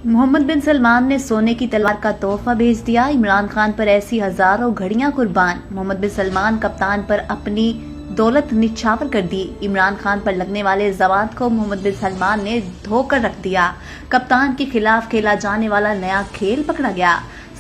मोहम्मद बिन सलमान ने सोने की तलवार का तोहफा भेज दिया। इमरान खान पर ऐसी हजारों घड़ियां कुर्बान। मोहम्मद बिन सलमान कप्तान पर अपनी दौलत निछावर कर दी। इमरान खान पर लगने वाले इल्जाम को मोहम्मद बिन सलमान ने धोकर रख दिया। कप्तान के खिलाफ खेला जाने वाला नया खेल पकड़ा गया।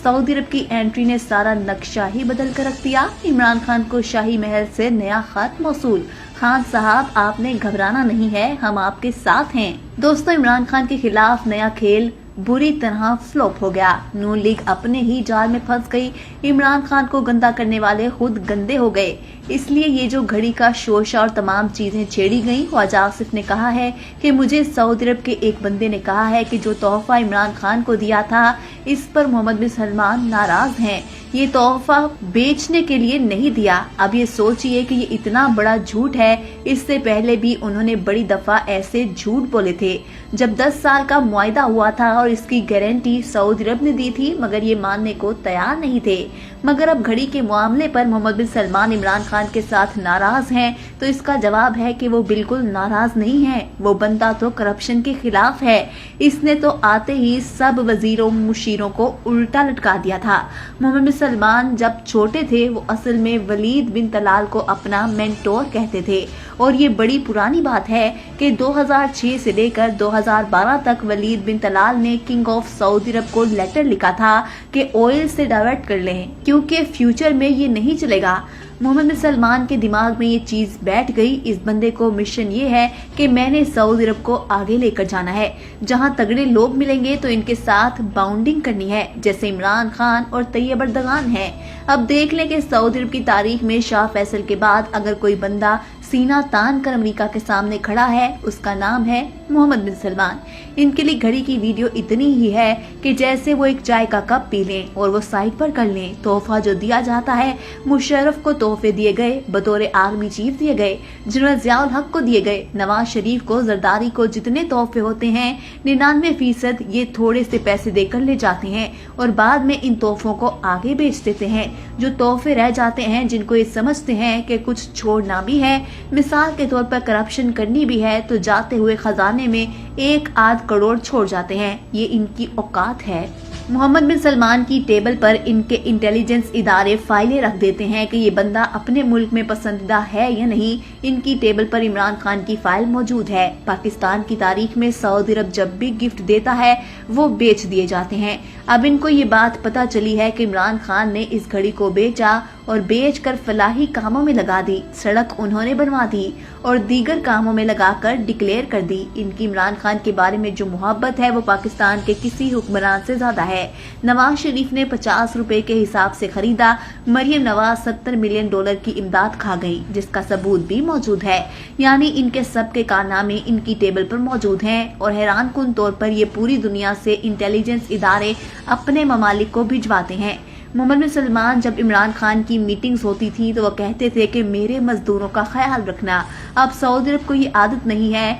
सऊदी अरब की एंट्री ने सारा नक्शा ही बदल कर रख दिया। इमरान खान को शाही महल से नया खत मौसूल। खान साहब, आपने घबराना नहीं है, हम आपके साथ हैं। दोस्तों, इमरान खान के खिलाफ नया खेल बुरी तरह फ्लॉप हो गया। नून लीग अपने ही जाल में फंस गई। इमरान खान को गंदा करने वाले खुद गंदे हो गए। इसलिए ये जो घड़ी का शोशा और तमाम चीजें छेड़ी गईं, ख्वाजा आसिफ ने कहा है कि मुझे सऊदी अरब के एक बंदे ने कहा है कि जो तोहफा इमरान खान को दिया था, इस पर मोहम्मद बिन सलमान नाराज हैं। ये तोहफा बेचने के लिए नहीं दिया। अब ये सोचिए कि ये इतना बड़ा झूठ है। इससे पहले भी उन्होंने बड़ी दफा ऐसे झूठ बोले थे। जब 10 साल का मुआयदा हुआ था और इसकी गारंटी सऊदी अरब ने दी थी, मगर ये मानने को तैयार नहीं थे। मगर अब घड़ी के मामले पर मोहम्मद बिन सलमान इमरान खान के साथ नाराज हैं, तो इसका जवाब है कि वो बिल्कुल नाराज नहीं है। वो बंदा तो करप्शन के खिलाफ है। इसने तो आते ही सब वजीरों मुशीरों को उल्टा लटका दिया था। मोहम्मद बिन सलमान जब छोटे थे, वो असल में वलीद बिन तलाल को अपना मेंटोर कहते थे। और ये बड़ी पुरानी बात है कि 2006 से लेकर 2012 तक वलीद बिन तलाल ने किंग ऑफ सऊदी अरब को लेटर लिखा था कि ऑयल से डाइवर्ट कर लें, क्योंकि फ्यूचर में ये नहीं चलेगा। मोहम्मद बिन सलमान के दिमाग में ये चीज बैठ गई। इस बंदे को मिशन ये है कि मैंने सऊदी अरब को आगे लेकर जाना है। जहां तगड़े लोग मिलेंगे तो इनके साथ बाउंडिंग करनी है, जैसे इमरान खान और तैयब अर्दगान है। अब देख लें कि सऊदी अरब की तारीख में शाह फैसल के बाद अगर कोई बंदा सीना तान कर अमेरिका के सामने खड़ा है, उसका नाम है मोहम्मद बिन सलमान। इनके लिए घड़ी की वीडियो इतनी ही है कि जैसे वो एक चाय का कप पी लें और वो साइड पर कर लें। तोहफा जो दिया जाता है, मुशर्रफ को तोहफे दिए गए, बतौर आर्मी चीफ दिए गए, जनरल जियाउल हक को दिए गए, नवाज शरीफ को, जरदारी को, जितने तोहफे होते हैं 99% ये थोड़े से पैसे देकर ले जाते हैं और बाद में इन तोहफों को आगे बेच देते हैं। जो तोहफे रह जाते हैं, जिनको ये समझते हैं कि कुछ छोड़ना भी है, मिसाल के तौर पर करप्शन करनी भी है, तो जाते हुए खजाने में 1-8 करोड़ छोड़ जाते हैं। ये इनकी औकात है। मोहम्मद बिन सलमान की टेबल पर इनके इंटेलिजेंस इदारे फाइलें रख देते हैं कि ये बंदा अपने मुल्क में पसंदीदा है या नहीं। इनकी टेबल पर इमरान खान की फाइल मौजूद है। पाकिस्तान की तारीख में सऊदी अरब जब भी गिफ्ट देता है, वो बेच दिए जाते हैं। अब इनको ये बात पता चली है कि इमरान खान ने इस घड़ी को बेचा और बेचकर फलाही कामों में लगा दी। सड़क उन्होंने बनवा दी और दीगर कामों में लगाकर डिक्लेयर कर दी। इनकी इमरान खान के बारे में जो मोहब्बत है, वो पाकिस्तान के किसी हुक्मरान से ज्यादा है। नवाज शरीफ ने 50 रुपए के हिसाब से खरीदा। मरियम नवाज 70 मिलियन डॉलर की इमदाद खा गई, जिसका सबूत भी मौजूद है। यानी इनके सबके कारनामे इनकी टेबल पर मौजूद हैं और हैरान कुन तौर पर ये पूरी दुनिया से इंटेलिजेंस इदारे अपने ममालिक को भिजवाते हैं। मोहम्मद बिन सलमान जब इमरान खान की मीटिंग्स होती थी तो वो कहते थे कि मेरे मजदूरों का ख्याल रखना। अब सऊदी अरब को ये आदत नहीं है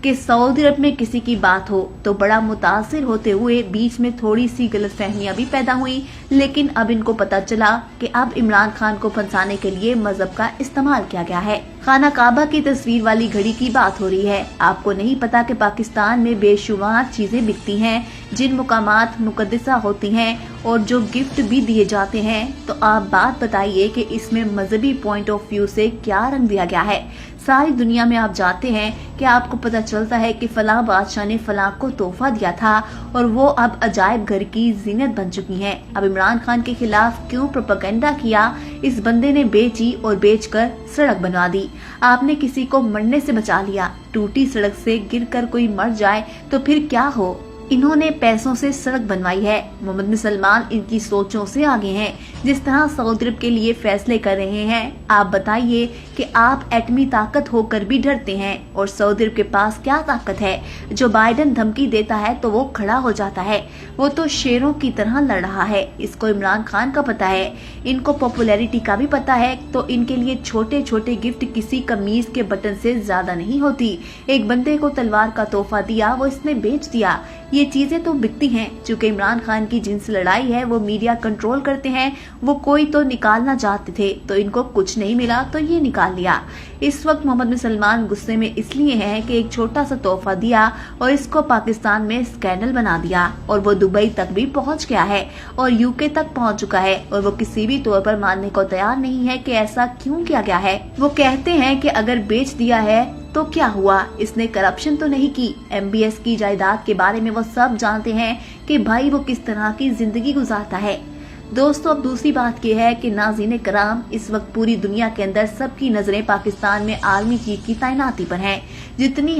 कि सऊदी अरब में किसी की बात हो तो बड़ा मुतासिर होते हुए बीच में थोड़ी सी गलतफहमियां भी पैदा हुई। लेकिन अब इनको पता चला कि अब इमरान खान को फंसाने के लिए मजहब का इस्तेमाल किया गया है। खाना काबा की तस्वीर वाली घड़ी की बात हो रही है। आपको नहीं पता कि पाकिस्तान में बेशुमार चीजें बिकती हैं, जिन मुकामात मुकद्दसा होती हैं और जो गिफ्ट भी दिए जाते हैं। तो आप बात बताइए कि इसमें मजहबी पॉइंट ऑफ व्यू से क्या रंग दिया गया है। सारी दुनिया में आप जाते हैं कि आपको पता चलता है कि फलां बादशाह ने फलां को तोहफा दिया था और वो अब अजायब घर की जीनत बन चुकी हैं। अब इमरान खान के खिलाफ क्यों प्रोपेगेंडा किया? इस बंदे ने बेची और बेचकर सड़क बनवा दी। आपने किसी को मरने से बचा लिया। टूटी सड़क से गिरकर कोई मर जाए तो फिर क्या हो? इन्होंने पैसों से सड़क बनवाई है। मोहम्मद बिन सलमान इनकी सोचों से आगे हैं। जिस तरह सऊदी अरब के लिए फैसले कर रहे हैं, आप बताइए कि आप एटमी ताकत होकर भी डरते हैं और सऊदी अरब के पास क्या ताकत है? जो बाइडन धमकी देता है तो वो खड़ा हो जाता है। वो तो शेरों की तरह लड़ रहा है। इसको इमरान खान का पता है। इनको पॉपुलैरिटी का भी पता है। तो इनके लिए छोटे छोटे गिफ्ट किसी कमीज के बटन से ज्यादा नहीं होती। एक बंदे को तलवार का तोहफा दिया, वो इसने बेच दिया। ये चीजें तो बिकती हैं। चूंकि इमरान खान की जिनसे लड़ाई है वो मीडिया कंट्रोल करते हैं, वो कोई तो निकालना चाहते थे तो इनको कुछ नहीं मिला तो ये निकाल लिया। इस वक्त मोहम्मद बिन सलमान गुस्से में इसलिए हैं कि एक छोटा सा तोहफा दिया और इसको पाकिस्तान में स्कैंडल बना दिया, और वो दुबई तक भी पहुंच गया है और यूके तक पहुंच चुका है, और वो किसी भी तौर पर मानने को तैयार नहीं है कि ऐसा क्यों किया गया है। वो कहते हैं कि अगर बेच दिया है तो क्या हुआ, इसने करप्शन तो नहीं की। MBS की जायदाद के बारे में वो सब जानते हैं कि भाई वो किस तरह की जिंदगी गुजारता है। दोस्तों, अब दूसरी बात यह है कि नाज़रीन कराम, इस वक्त पूरी दुनिया के अंदर सबकी नजरें पाकिस्तान में आर्मी चीफ की तैनाती पर हैं। जितनी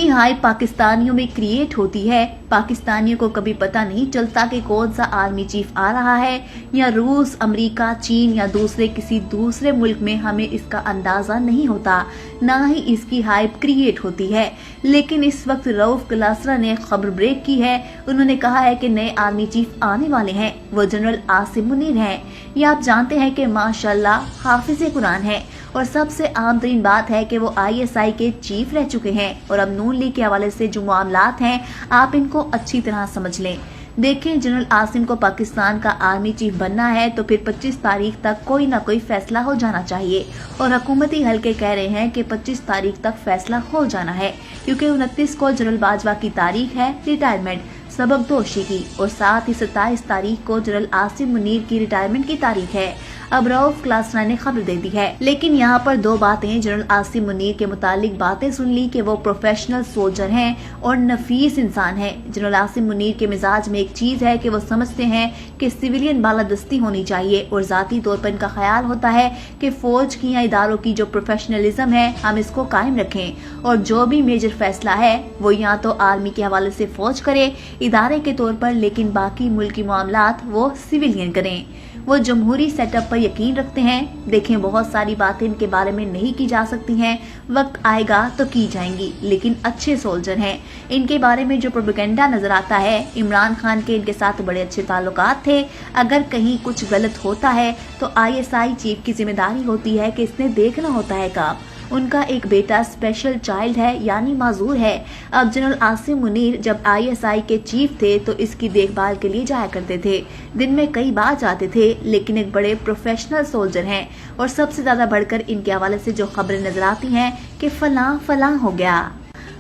हाइप पाकिस्तानियों में क्रिएट होती है, पाकिस्तानियों को कभी पता नहीं चलता कि कौन सा आर्मी चीफ आ रहा है, या रूस, अमेरिका, चीन या किसी दूसरे मुल्क में हमें इसका अंदाजा नहीं होता, ना ही इसकी हाइप क्रिएट होती है। लेकिन इस वक्त रऊफ क्लासरा ने खबर ब्रेक की है। उन्होंने कहा है कि नए आर्मी चीफ आने वाले हैं, वो जनरल आसिम मुनीर हैं। ये आप जानते हैं कि माशाल्लाह हाफिज कुरान है, और सबसे आम तरीन बात है कि वो ISI के चीफ रह चुके हैं। और अब नून लीग के हवाले से जो मामलात हैं, आप इनको अच्छी तरह समझ लें। देखें, जनरल आसिम को पाकिस्तान का आर्मी चीफ बनना है तो फिर 25 तारीख तक कोई ना कोई फैसला हो जाना चाहिए, और हुकूमती हलके कह रहे हैं कि 25 तारीख तक फैसला हो जाना है, क्योंकि 29 को जनरल बाजवा की तारीख है रिटायरमेंट सबकदोशी की, और साथ ही 27 तारीख को जनरल आसिम मुनीर की रिटायरमेंट की तारीख है। अब रऊफ क्लासरा ने खबर दे दी है। लेकिन यहाँ पर दो बातें जनरल आसिम मुनीर के मुतालिक बातें सुन ली कि वो प्रोफेशनल सोल्जर हैं और नफीस इंसान हैं। जनरल आसिम मुनीर के मिजाज में एक चीज है कि वो समझते हैं कि सिविलियन बालादस्ती होनी चाहिए, और जाती तौर पर इनका ख्याल होता है कि फौज की या इदारों की जो प्रोफेशनलिज्म है हम इसको कायम रखें, और जो भी मेजर फैसला है वो या तो आर्मी के हवाले से फौज करे इदारे के तौर पर, लेकिन बाकी मुल्की मामलात वो सिविलियन करें। वो जमहूरी सेटअप पर यकीन रखते हैं। देखें, बहुत सारी बातें इनके बारे में नहीं की जा सकती हैं, वक्त आएगा तो की जाएंगी, लेकिन अच्छे सोल्जर हैं। इनके बारे में जो प्रोपेगेंडा नजर आता है, इमरान खान के इनके साथ बड़े अच्छे ताल्लुकात थे। अगर कहीं कुछ गलत होता है तो ISI चीफ की जिम्मेदारी होती है कि इसने देखना होता है काम। उनका एक बेटा स्पेशल चाइल्ड है, यानी माजूर है। अब जनरल आसिम मुनीर जब ISI के चीफ थे तो इसकी देखभाल के लिए जाया करते थे, दिन में कई बार जाते थे, लेकिन एक बड़े प्रोफेशनल सोल्जर हैं। और सबसे ज्यादा बढ़कर इनके हवाले से जो खबरें नजर आती हैं कि फलां हो गया।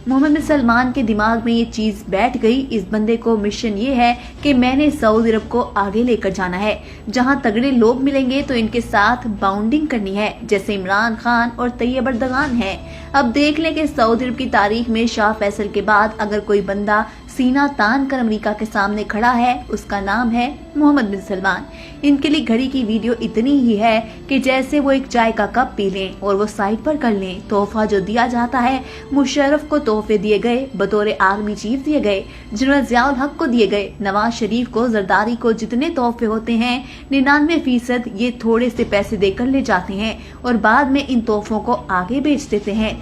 मोहम्मद बिन सलमान के दिमाग में ये चीज बैठ गई। इस बंदे को मिशन ये है कि मैंने सऊदी अरब को आगे लेकर जाना है, जहां तगड़े लोग मिलेंगे तो इनके साथ बाउंडिंग करनी है, जैसे इमरान खान और तैयब अर्दगान है। अब देख लें कि सऊदी अरब की तारीख में शाह फैसल के बाद अगर कोई बंदा सीना तान कर अमेरिका के सामने खड़ा है, उसका नाम है मोहम्मद बिन सलमान। इनके लिए घड़ी की वीडियो इतनी ही है कि जैसे वो एक चाय का कप पी लें और वो साइड पर कर लें। तोहफा जो दिया जाता है, मुशर्रफ को तोहफे दिए गए, बतौर आर्मी चीफ दिए गए, जनरल जियाउल हक को दिए गए, नवाज शरीफ को, जरदारी को जितने तोहफे होते हैं 99% ये थोड़े से पैसे देकर ले जाते हैं और बाद में इन तोहफों को आगे बेच देते हैं।